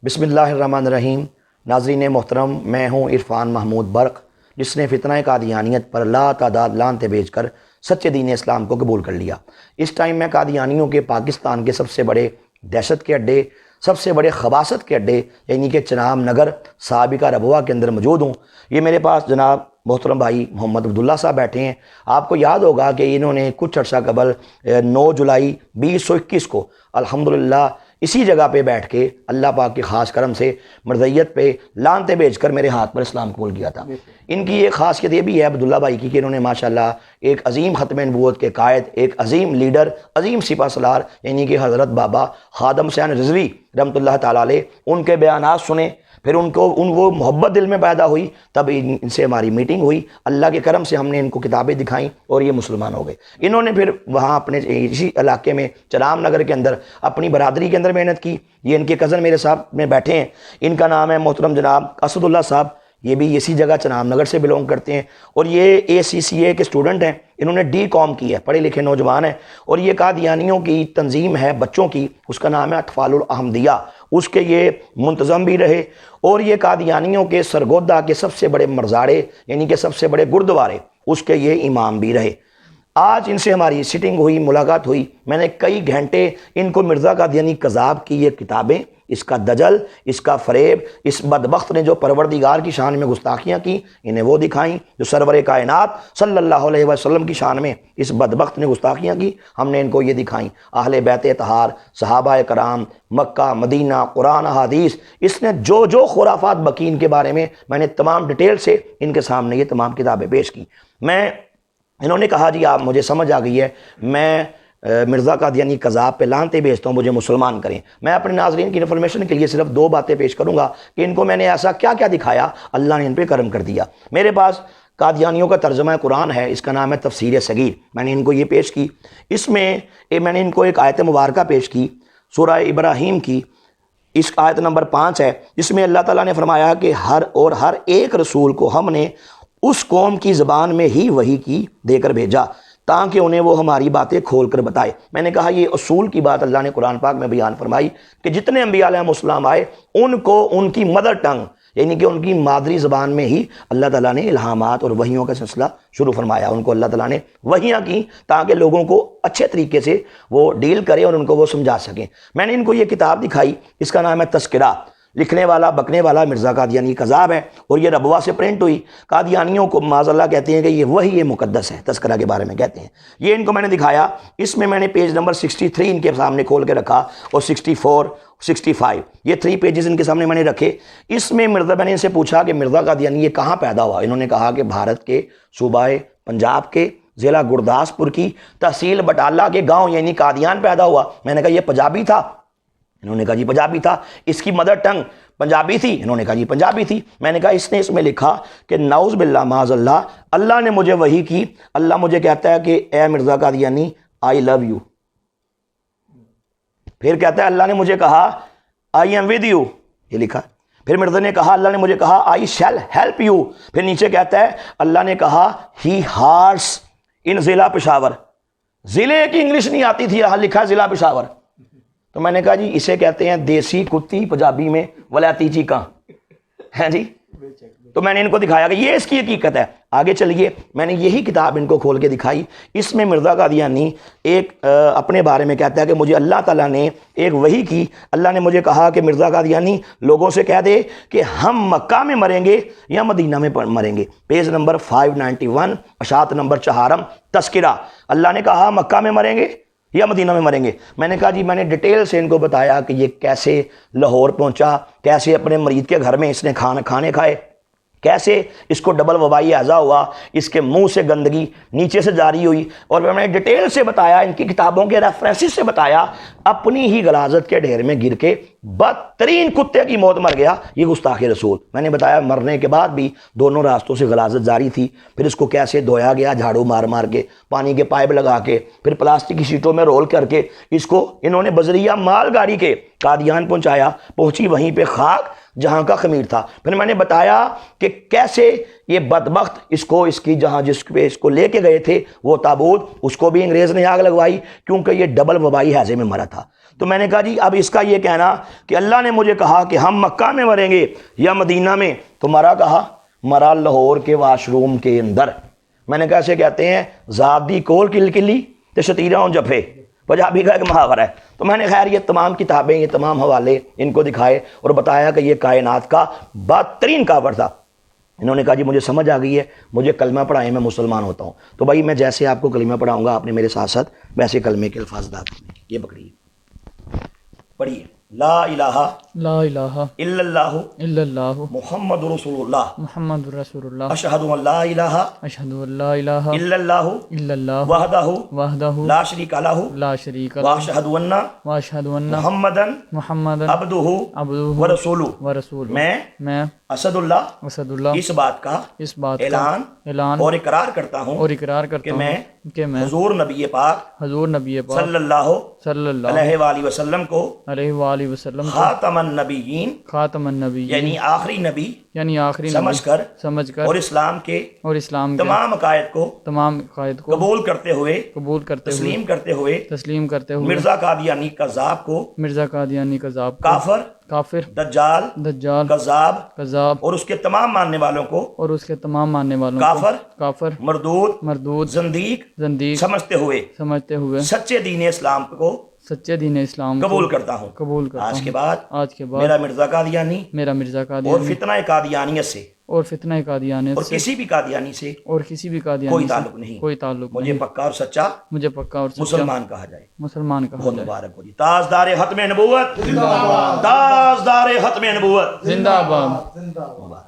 بسم اللہ الرحمن الرحیم۔ ناظرین محترم، میں ہوں عرفان محمود برق، جس نے فتنہ قادیانیت پر لا تعداد لعنتیں بھیج کر سچے دین اسلام کو قبول کر لیا۔ اس ٹائم میں قادیانیوں کے پاکستان کے سب سے بڑے دہشت کے اڈے، سب سے بڑے خباثت کے اڈے یعنی کہ چناب نگر سابقہ ربوہ کے اندر موجود ہوں۔ یہ میرے پاس جناب محترم بھائی محمد عبداللہ صاحب بیٹھے ہیں۔ آپ کو یاد ہوگا کہ انہوں نے کچھ عرصہ قبل 9 جولائی 2021 کو الحمدللہ اسی جگہ پہ بیٹھ کے اللہ پاک کے خاص کرم سے مرضیت پہ لعنتیں بھیج کر میرے ہاتھ پر اسلام قبول کیا تھا۔ ان کی ایک خاصیت یہ بھی ہے عبداللہ بھائی کی کہ انہوں نے ماشاءاللہ ایک عظیم ختم نبوت کے قائد، ایک عظیم لیڈر، عظیم سپہ سالار یعنی کہ حضرت بابا خادم حسین رضوی رحمۃ اللہ تعالیٰ علیہ، ان کے بیانات سنے، پھر وہ محبت دل میں پیدا ہوئی، تب ان سے ہماری میٹنگ ہوئی۔ اللہ کے کرم سے ہم نے ان کو کتابیں دکھائیں اور یہ مسلمان ہو گئے۔ انہوں نے پھر وہاں اپنے اسی علاقے میں چناب نگر کے اندر اپنی برادری کے اندر محنت کی۔ یہ ان کے کزن میرے ساتھ میں بیٹھے ہیں، ان کا نام ہے محترم جناب اسد اللہ صاحب، یہ بھی اسی جگہ چناب نگر سے بلونگ کرتے ہیں، اور یہ ACCA کے اسٹوڈنٹ ہیں۔ انہوں نے D.Com کی ہے، پڑھے لکھے نوجوان ہیں، اور یہ قادیانیوں کی تنظیم ہے بچوں کی، اس کا نام ہے اطفال الاحمدیہ، اس کے یہ منتظم بھی رہے، اور یہ قادیانیوں کے سرگودا کے سب سے بڑے مرزاڑے یعنی کہ سب سے بڑے گردوارے اس کے یہ امام بھی رہے۔ آج ان سے ہماری سٹنگ ہوئی، ملاقات ہوئی، میں نے کئی گھنٹے ان کو مرزا قادیانی کذاب کی یہ کتابیں، اس کا دجل، اس کا فریب، اس بدبخت نے جو پروردگار کی شان میں گستاخیاں کی انہیں وہ دکھائیں، جو سرور کائنات صلی اللہ علیہ وسلم کی شان میں اس بدبخت نے گستاخیاں کی ہم نے ان کو یہ دکھائیں۔ اہل بیت اطہار، صحابہ کرام، مکہ مدینہ، قرآن حدیث، اس نے جو خرافات بکی ان کے بارے میں نے تمام ڈیٹیل سے ان کے سامنے یہ تمام کتابیں پیش کی۔ انہوں نے کہا جی آپ مجھے سمجھ آ گئی ہے، میں مرزا قادیانی کذاب پہ لعنتیں بھیجتا ہوں، مجھے مسلمان کریں۔ میں اپنے ناظرین کی انفارمیشن کے لیے صرف 2 باتیں پیش کروں گا کہ ان کو میں نے ایسا کیا کیا دکھایا، اللہ نے ان پہ کرم کر دیا۔ میرے پاس قادیانیوں کا ترجمہ قرآن ہے، اس کا نام ہے تفسیر صغیر، میں نے ان کو یہ پیش کی۔ اس میں میں نے ان کو ایک آیت مبارکہ پیش کی سورہ ابراہیم کی، اس آیت نمبر 5 ہے، جس میں اللہ تعالیٰ نے فرمایا کہ ہر ایک رسول کو ہم نے اس قوم کی زبان میں ہی وحی کی دے کر بھیجا تاکہ انہیں وہ ہماری باتیں کھول کر بتائے۔ میں نے کہا یہ اصول کی بات اللہ نے قرآن پاک میں بیان فرمائی کہ جتنے انبیاء علیہ السلام آئے ان کو ان کی مدر ٹنگ یعنی کہ ان کی مادری زبان میں ہی اللہ تعالیٰ نے الہامات اور وحیوں کا سلسلہ شروع فرمایا۔ ان کو اللہ تعالیٰ نے وحیاں کی تاکہ لوگوں کو اچھے طریقے سے وہ ڈیل کرے اور ان کو وہ سمجھا سکیں۔ میں نے ان کو یہ کتاب دکھائی، اس کا نام ہے تذکرہ، لکھنے والا بکنے والا مرزا قادیانی کذاب ہے، اور یہ ربوہ سے پرنٹ ہوئی۔ قادیانیوں کو معاذ اللہ کہتے ہیں کہ یہ وحی مقدس ہے، تذکرہ کے بارے میں کہتے ہیں۔ یہ ان کو میں نے دکھایا، اس میں نے پیج نمبر 63 ان کے سامنے کھول کے رکھا، اور 64 65 یہ 3 پیجز ان کے سامنے میں نے رکھے۔ اس میں میں نے ان سے پوچھا کہ مرزا قادیانی یہ کہاں پیدا ہوا؟ انہوں نے کہا کہ بھارت کے صوبہ پنجاب کے ضلع گرداسپور کی تحصیل بٹالہ کے گاؤں یعنی قادیان پیدا ہوا۔ میں نے کہا یہ پنجابی تھا؟ انہوں نے کہا جی پنجابی تھا۔ اس کی مدر ٹنگ پنجابی تھی؟ انہوں نے کہا جی پنجابی تھی۔ میں نے کہا اس میں لکھا کہ نعوذ باللہ معاذ اللہ، اللہ نے مجھے وحی کی، اللہ مجھے کہتا ہے کہ اے مرزا قادیانی آئی لو یو، پھر کہتا ہے اللہ نے مجھے کہا آئی ایم ود یو، یہ لکھا۔ پھر مرزا نے کہا اللہ نے مجھے کہا آئی شیل ہیلپ یو، پھر نیچے کہتا ہے اللہ نے کہا ہی ہارس ان ضلع پشاور، ضلع کی انگلش نہیں آتی تھی، یہاں لکھا ضلع پشاور۔ تو میں نے کہا جی اسے کہتے ہیں دیسی کتی پنجابی میں ولیاتی چیکاں ہیں جی۔ تو میں نے ان کو دکھایا کہ یہ اس کی حقیقت ہے۔ آگے چلیے، میں نے یہی کتاب ان کو کھول کے دکھائی۔ اس میں مرزا قادیانی ایک اپنے بارے میں کہتا ہے کہ مجھے اللہ تعالیٰ نے ایک وحی کی، اللہ نے مجھے کہا کہ مرزا قادیانی لوگوں سے کہہ دے کہ ہم مکہ میں مریں گے یا مدینہ میں مریں گے۔ پیج نمبر 591 اشاعت نمبر 4 تذکرہ، اللہ نے کہا مکہ میں مریں گے یا مدینہ میں مریں گے۔ میں نے کہا جی میں نے ڈیٹیل سے ان کو بتایا کہ یہ کیسے لاہور پہنچا، کیسے اپنے مریض کے گھر میں اس نے کھانے کھائے، کیسے اس کو ڈبل وبائی ہیضہ ہوا، اس کے منہ سے گندگی نیچے سے جاری ہوئی، اور میں نے ڈیٹیل سے بتایا، ان کی کتابوں کے ریفرنسز سے بتایا، اپنی ہی غلاظت کے ڈھیر میں گر کے بدترین کتے کی موت مر گیا یہ گستاخ رسول۔ میں نے بتایا مرنے کے بعد بھی دونوں راستوں سے غلاظت جاری تھی، پھر اس کو کیسے دھویا گیا جھاڑو مار کے، پانی کے پائپ لگا کے، پھر پلاسٹک کی شیٹوں میں رول کر کے اس کو انہوں نے بذریعہ مال گاڑی کے قادیان پہنچایا، پہنچی وہیں پہ خاک جہاں کا خمیر تھا۔ پھر میں نے بتایا کہ کیسے یہ بدبخت اس کی جس پہ اس کو لے کے گئے تھے وہ تابوت، اس کو بھی انگریز نے آگ لگوائی کیونکہ یہ ڈبل وبائی ہیضے میں مرا تھا۔ تو میں نے کہا جی اب اس کا یہ کہنا کہ اللہ نے مجھے کہا کہ ہم مکہ میں مریں گے یا مدینہ میں، تو مرا کہا؟ مرا لاہور کے واش روم کے اندر۔ میں نے کہا ایسے کہتے ہیں ذات دی کول کل کلی تے شتیرہ ہوں جفے، پنجابی کا ایک محاورہ ہے۔ تو میں نے خیر یہ تمام کتابیں، یہ تمام حوالے ان کو دکھائے اور بتایا کہ یہ کائنات کا بدترین کافر تھا۔ انہوں نے کہا جی مجھے سمجھ آ گئی ہے، مجھے کلمہ پڑھائیں، میں مسلمان ہوتا ہوں۔ تو بھائی میں جیسے آپ کو کلمہ پڑھاؤں گا آپ نے میرے ساتھ ساتھ ویسے کلمے کے الفاظ ادا کرنے۔ یہ پکڑیے، پڑھیے، لا الہ لا الہ الا اللہ الا اللہ محمد رسول اللہ محمد رسول اللہ اشہد ان لا الہ اشہد ان لا الہ الا اللہ الا اللہ وحدہ وحدہ لا شریک لہ لا شریک لہ واشہد ان واشہد ان محمدً محمدًا عبدہ عبدہ ورسولہ۔ ورسولہ۔ میں اسد اللہ اس بات کا اعلان اور اقرار کرتا ہوں کہ میں حضور نبی پاک صلی اللہ علیہ وآلہ وسلم کو خاتم النبیین یعنی آخری نبی سمجھ کر اور اسلام کے تمام عقائد کو قبول کرتے ہوئے تسلیم کرتے ہوئے مرزا قادیانی کذاب کافر دجال کذاب اور اس کے تمام ماننے والوں کو کافر مردود زندیق سمجھتے ہوئے سچے دین اسلام کو قبول کرتا ہوں۔ آج کے بعد میرا مرزا قادیانی اور فتنہ قادیانیت سے اور کسی بھی قادیانی سے کوئی تعلق نہیں، مجھے پکا اور سچا مسلمان کہا جائے۔ بہت مبارک ہو جی، تاجدار ختم نبوت، تاجدار ختم نبوت زندہ باد۔